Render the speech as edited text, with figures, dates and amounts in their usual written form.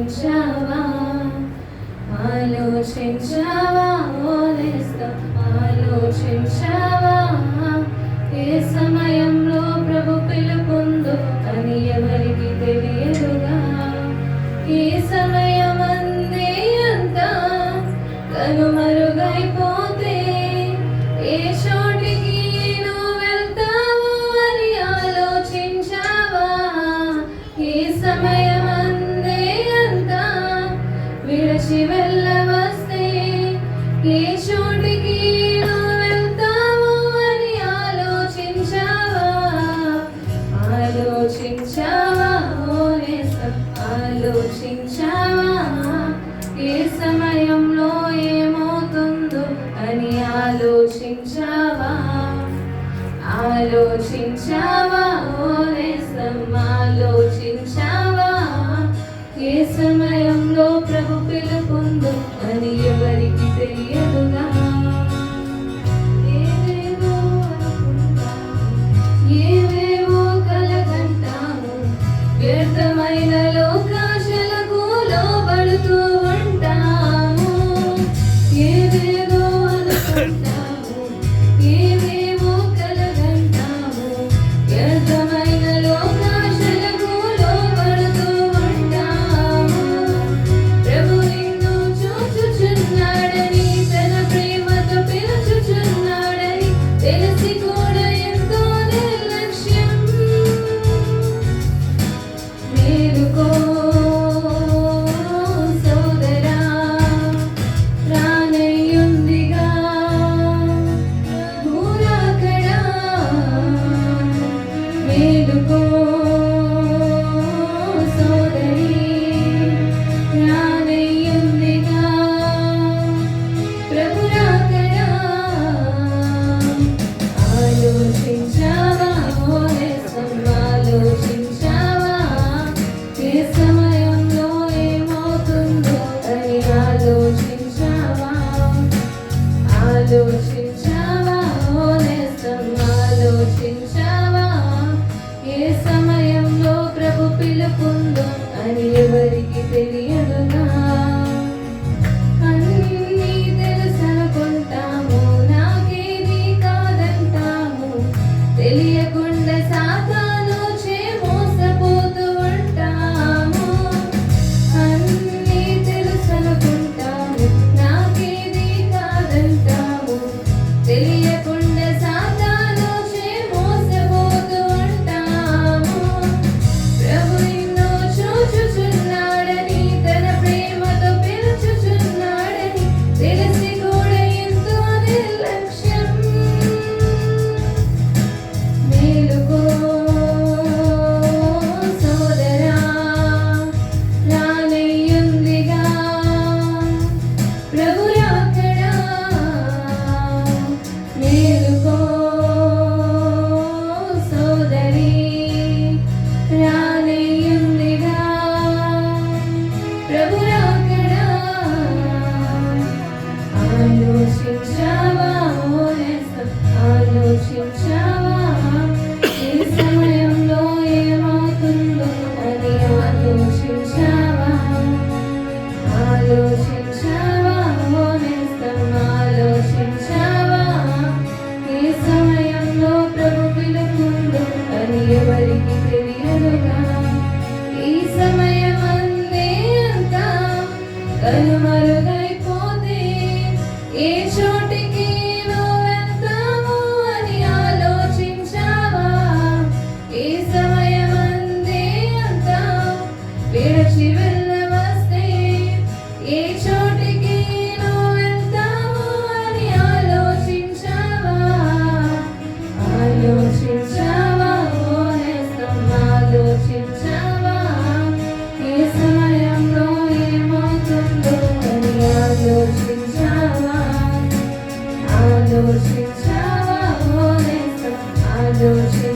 ఆలోచించావా ఆలోచించావా ఓనేస్తా ఆలోచించావా ఏ సమయంలో ప్రభు పిలుపుందో అని ఎవరికి తెలియదుగా ఈ సమయం అందే అంతా కనుమరుగైపోతే ఏ చోటికి నువ్వు వెళ్తావు అని ఆలోచించావా ఈ సమయం అందే అంతా విడిచి వెళ్ళవస్తే ఏ చోటికి నువ్వు వెళ్తావు అని ఆలోచించావా ఆలోచించావా ఆలోచించావా ఏ సమయంలో ఏమవుతుందో అని ఆలోచించావా ఆలోచించావా ఆలోచించావా ఏ సమయంలో ప్రభు పిలుపుందో అని ఎవరికి తెలియదుగా ఏవేవో కలగంటాము వ్యర్థమైన లోకాశలకు లోబడుతూ ఉంటాము ఏవేవో అనుకుంటాము ఏవేవో కలగంటాము వ్యర్థమైన లోకాశలకు లోబడుతూ ఉంటాము ప్రభు నిన్ను చూచుచున్నాడని తన ప్రేమతో పిలుచుచున్నాడని తెలిసి కూడా ఎంతో నిర్లక్ష్యం మేలుకో సోదరా రానయ్యుందిగా భూరాకడా మేలుకో సోదరి రానయ్యుందిగా ప్రభురాకడా ఆలోచించావా ఆలోచించావా ఏ సమయంలో ఏమవుతుందో అని ఆలోచించావా ఆలోచించావా ఆలోచించావా ఏ సమయంలో ప్రభు పిలుపుందో అని ఎవరికి తెలియదుగా అన్నీ తెలుసనుకుంటాము నాకేది కాదంటాము తెలియకుండా సాతాను చే మోసపోతూ ఉంటాము అన్నీ తెలుసనుకుంటాము నాకేది కాదంటాము తెలియకుండా సాతాను చే మోసపోతూ ఉంటాము ప్రభు నిన్ను చూచుచున్నాడని తన ప్రేమతో పిలుచుచున్నాడని తెలిసి కూడా ఎంతో నిర్లక్ష్యం మేలుకో సోదరా రానయ్యుందిగా ప్రభురాకడా మేలుకో సోదరి రానయ్యుందిగా ప్రభురాకడా ఆలోచించావా ఆలోచించావా ఏ సమయంలో ఏమవుతుందో అని ఆలోచించావా ఆలోచించావా ఆలోచించావా ఏ సమయంలో ప్రభు పిలుపుందో అని ఎవరికి తెలియదుగా ఈ సమయం అందే అంతా కనుమరుగైపోతే ఏ చోటికి నువ్వు వెళ్తావు అని ఆలోచించావా ఏ సమయం అందే అంతా విడిచి వెళ్ళవస్తే ఏ చోటికి నువ్వు వెళ్తావు అని ఆలోచించావా ఆలోచించావా ఆలోచించావా ఏ సమయంలో ఏమవుతుందో అని ఆలోచించావా ఆలోచించావా ఆలోచించావా